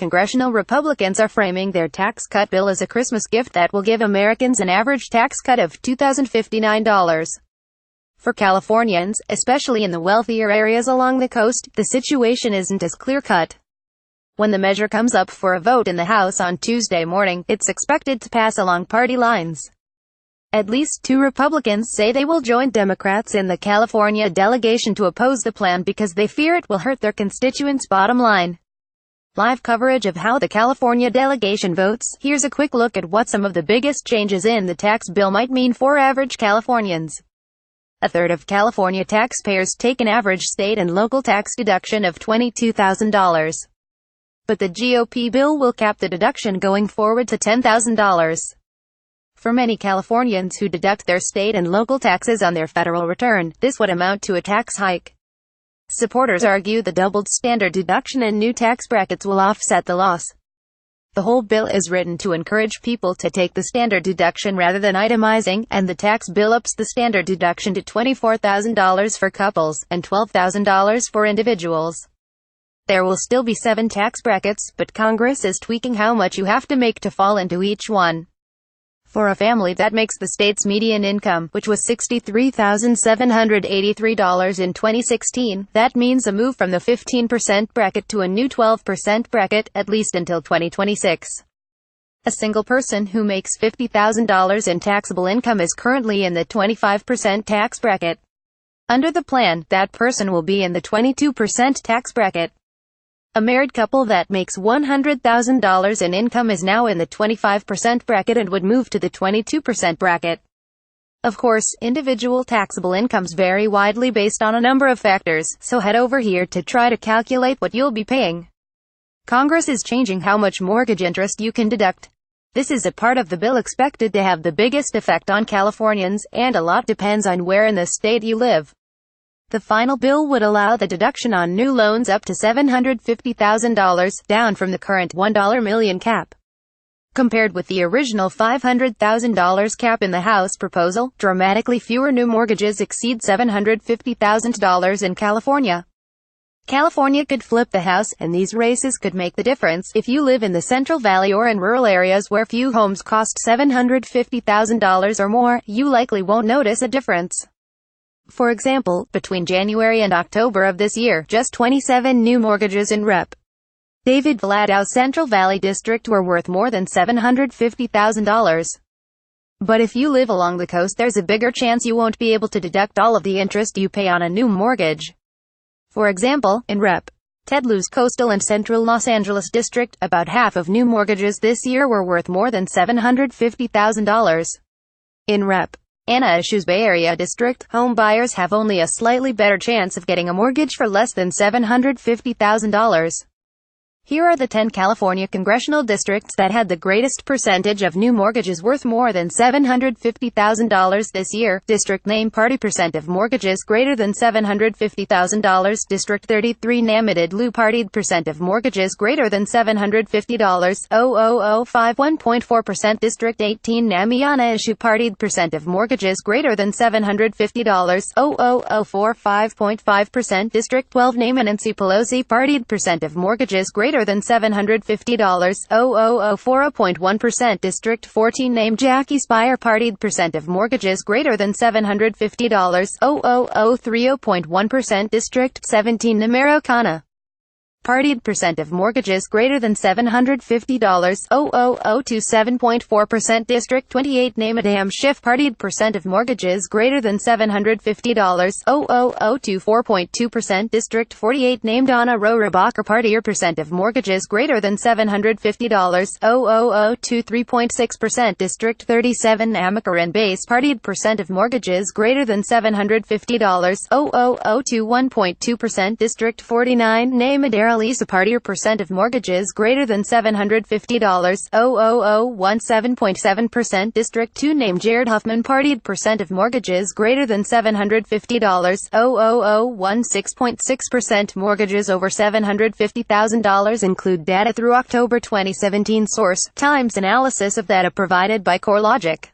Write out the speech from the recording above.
Congressional Republicans are framing their tax cut bill as a Christmas gift that will give Americans an average tax cut of $2,059. For Californians, especially in the wealthier areas along the coast, the situation isn't as clear-cut. When the measure comes up for a vote in the House on Tuesday morning, it's expected to pass along party lines. At least 2 Republicans say they will join Democrats in the California delegation to oppose the plan because they fear it will hurt their constituents' bottom line. Live coverage of how the California delegation votes. Here's a quick look at what some of the biggest changes in the tax bill might mean for average Californians. A third of California taxpayers take an average state and local tax deduction of $22,000. But the GOP bill will cap the deduction going forward to $10,000. For many Californians who deduct their state and local taxes on their federal return, this would amount to a tax hike. Supporters argue the doubled standard deduction and new tax brackets will offset the loss. The whole bill is written to encourage people to take the standard deduction rather than itemizing, and the tax bill ups the standard deduction to $24,000 for couples, and $12,000 for individuals. There will still be 7 tax brackets, but Congress is tweaking how much you have to make to fall into each one. For a family that makes the state's median income, which was $63,783 in 2016, that means a move from the 15% bracket to a new 12% bracket, at least until 2026. A single person who makes $50,000 in taxable income is currently in the 25% tax bracket. Under the plan, that person will be in the 22% tax bracket. A married couple that makes $100,000 in income is now in the 25% bracket and would move to the 22% bracket. Of course, individual taxable incomes vary widely based on a number of factors, so head over here to try to calculate what you'll be paying. Congress is changing how much mortgage interest you can deduct. This is a part of the bill expected to have the biggest effect on Californians, and a lot depends on where in the state you live. The final bill would allow the deduction on new loans up to $750,000, down from the current $1 million cap. Compared with the original $500,000 cap in the House proposal, dramatically fewer new mortgages exceed $750,000 in California. California could flip the House, and these races could make the difference. If you live in the Central Valley or in rural areas where few homes cost $750,000 or more, you likely won't notice a difference. For example, between January and October of this year, just 27 new mortgages in Rep. David Vladow's Central Valley district were worth more than $750,000. But if you live along the coast, there's a bigger chance you won't be able to deduct all of the interest you pay on a new mortgage. For example, in Rep. Ted Lieu's Coastal and Central Los Angeles district, about half of new mortgages this year were worth more than $750,000. In Rep. Anna Issue's Bay Area district, home buyers have only a slightly better chance of getting a mortgage for less than $750,000. Here are the 10 California congressional districts that had the greatest percentage of new mortgages worth more than $750,000 this year. District name party percent of mortgages greater than $750,000. District 33 Namidid Lieu partied percent of mortgages greater than $750. 1.4%. District 18 Namiana Issue partied percent of mortgages greater than $750. 5.5%. District 12 Nancy Pelosi partied percent of mortgages greater than $750. 4.1%. District 14 name Jackie Spire partied percent of mortgages greater than $750. 3.1%. District 17 Namero Kana partied percent of mortgages greater than $750. 7.4%. District 28 Namadam Schiff partied percent of mortgages greater than $750. 4.2%. District 48 named Donna Rohrabacher partier percent of mortgages greater than $750. 3.6%. District 37 Amakaran Base partied percent of mortgages greater than $750. 1.2%. District 49 Namadera Lisa partier percent of mortgages greater than $750. 7.7%. District 2 named Jared Huffman partied percent of mortgages greater than $750. 6.6%. Mortgages over $750,000 include data through October 2017. Source: Times analysis of data provided by CoreLogic.